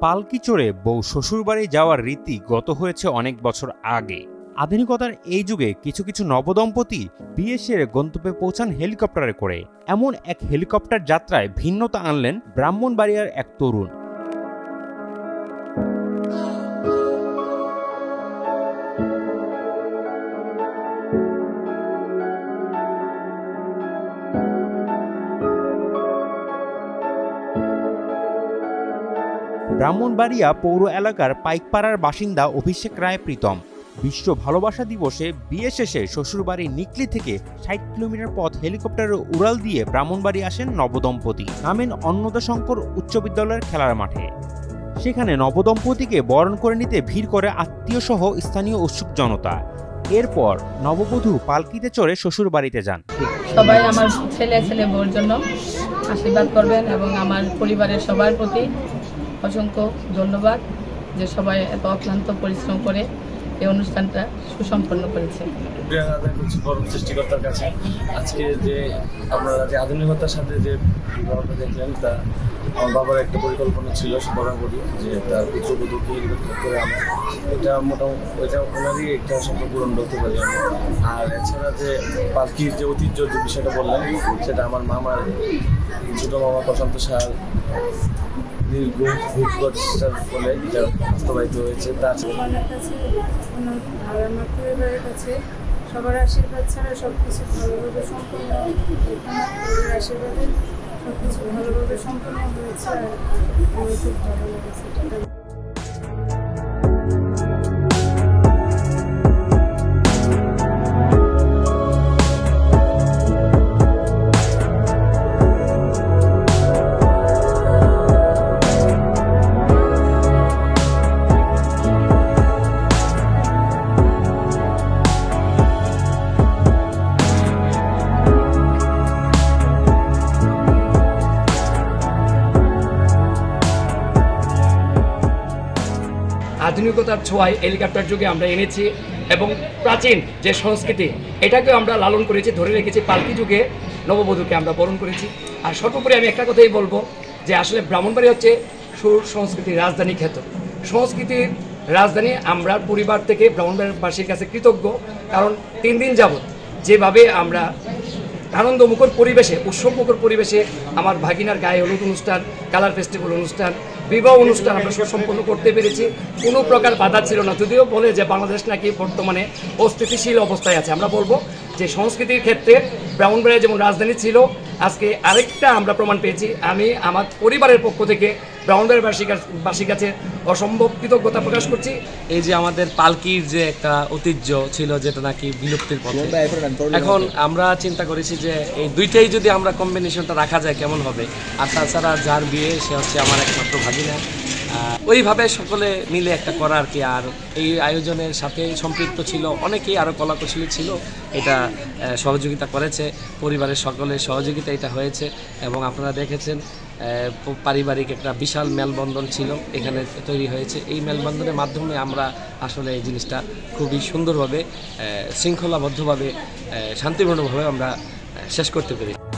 পালকি চড়ে বউ শ্বশুরবাড়ি যাওয়ার রীতি গত হয়েছে অনেক বছর আগে। আধুনিকতার এই যুগে কিছু কিছু নবদম্পতি বিয়ে সেরে গন্তব্যে পৌঁছান হেলিকপ্টারে করে। এমন এক হেলিকপ্টার যাত্রায় ভিন্নতা আনলেন ব্রাহ্মণবাড়িয়ার এক তরুণ। ব্রাহ্মণবাড়িয়া পৌর এলাকার পাইকপাড়ার বাসিন্দা অভিষেক রায় প্রীতম বিশ্ব ভালোবাসা দিবসে বিয়ে শেষে শ্বশুরবাড়ি নিকলি থেকে ৬০ কিলোমিটার পথ হেলিকপ্টারে উড়াল দিয়ে ব্রাহ্মণবাড়ি আসেন নবদম্পতি। নামেন অন্নদাশঙ্কর উচ্চ বিদ্যালয়ের খেলার মাঠে। সেখানে নবদম্পতিকে বরণ করে নিতে ভিড় করে আত্মীয় সহ স্থানীয় উৎসুক জনতা। এরপর নববধূ পালকিতে চড়ে শ্বশুরবাড়িতে যান। সবাই আমার ছেলে বউর জন্য আশীর্বাদ করবেন এবং আমার পরিবারের সবার প্রতি অসংখ্য ধন্যবাদ যে সবাই এত অক্লান্ত পরিশ্রম করে এই অনুষ্ঠানটা সুসম্পন্ন করেছে। সৃষ্টিকর্তার কাছে আজকে যে আপনারা যে আধুনিকতার সাথে যে বিবাহটা দেখলেন, তা আমার বাবার একটা পরিকল্পনা ছিল বরাবরই যে তার পুত্রবধূকে করে আনা। এটা মোটামুটি ওইটা ওনারই একটা স্বপ্ন পূরণ করতে পারি আমি। আর এছাড়া যে পালকির যে ঐতিহ্য যে বিষয়টা বললেন, সেটা আমার মামার ছোটো মামা প্রশান্ত সার বলে এটা বাস্তবায়িত হয়েছে। তার আমার পরিবারের কাছে সবার আশীর্বাদ ছাড়া সবকিছু ভালোভাবে সম্পূর্ণ, আশীর্বাদে সবকিছু ভালোভাবে সম্পূর্ণ হয়েছে। আর আমার খুব ভালো লেগেছে। আধুনিকতার ছোঁয়ায় হেলিকপ্টার যুগে আমরা এনেছি এবং প্রাচীন যে সংস্কৃতি এটাকেও আমরা লালন করেছি, ধরে রেখেছি। পালকি যুগে নববধূকে আমরা বরণ করেছি। আর সর্বোপরি আমি একটা কথাই বলবো যে আসলে ব্রাহ্মণবাড়ি হচ্ছে সুর সংস্কৃতির রাজধানী খ্যাত। সংস্কৃতির রাজধানী। আমরা পরিবার থেকে ব্রাহ্মণবাড়িবাসীর কাছে কৃতজ্ঞ, কারণ 3 দিন যাবৎ যেভাবে আমরা আনন্দমুখর পরিবেশে, উৎসবমুখর পরিবেশে আমার ভাগিনার গায়ে হলুদ অনুষ্ঠান, কালার ফেস্টিভ্যাল অনুষ্ঠান, বিবাহ অনুষ্ঠান আমরা সুসম্পন্ন করতে পেরেছি। কোনো প্রকার বাধা ছিল না। যদিও বলে যে বাংলাদেশ নাকি বর্তমানে অস্থিতিশীল অবস্থায় আছে, আমরা বলবো যে সংস্কৃতির ক্ষেত্রে ব্রাহ্মণবাড়িয়া যেমন রাজধানী ছিল, আজকে আরেকটা আমরা প্রমাণ পেয়েছি। আমি আমার পরিবারের পক্ষ থেকে ব্রাহ্মণবাড়িবাসীর কাছে অসম্ভব কৃতজ্ঞতা প্রকাশ করছি। এই যে আমাদের পালকির যে একটা ঐতিহ্য ছিল, যেটা নাকি বিলুপ্তির পথে, এখন আমরা চিন্তা করেছি যে এই দুইটাই যদি আমরা কম্বিনেশনটা রাখা যায় কেমন হবে। আর তাছাড়া যার বিয়ে সে হচ্ছে আমার একমাত্র ভাগিনা, ওইভাবে সকলে মিলে একটা করা আর কি। আর এই আয়োজনের সাথে সম্পৃক্ত ছিল অনেকেই, আরও কলাকুশলী ছিল, এটা সহযোগিতা করেছে। পরিবারের সকলের সহযোগিতা এটা হয়েছে এবং আপনারা দেখেছেন পারিবারিক একটা বিশাল মেলবন্ধন ছিল এখানে তৈরি হয়েছে। এই মেলবন্ধনের মাধ্যমে আমরা আসলে এই জিনিসটা খুবই সুন্দরভাবে, শৃঙ্খলাবদ্ধভাবে, শান্তিপূর্ণভাবে আমরা শেষ করতে পেরেছি।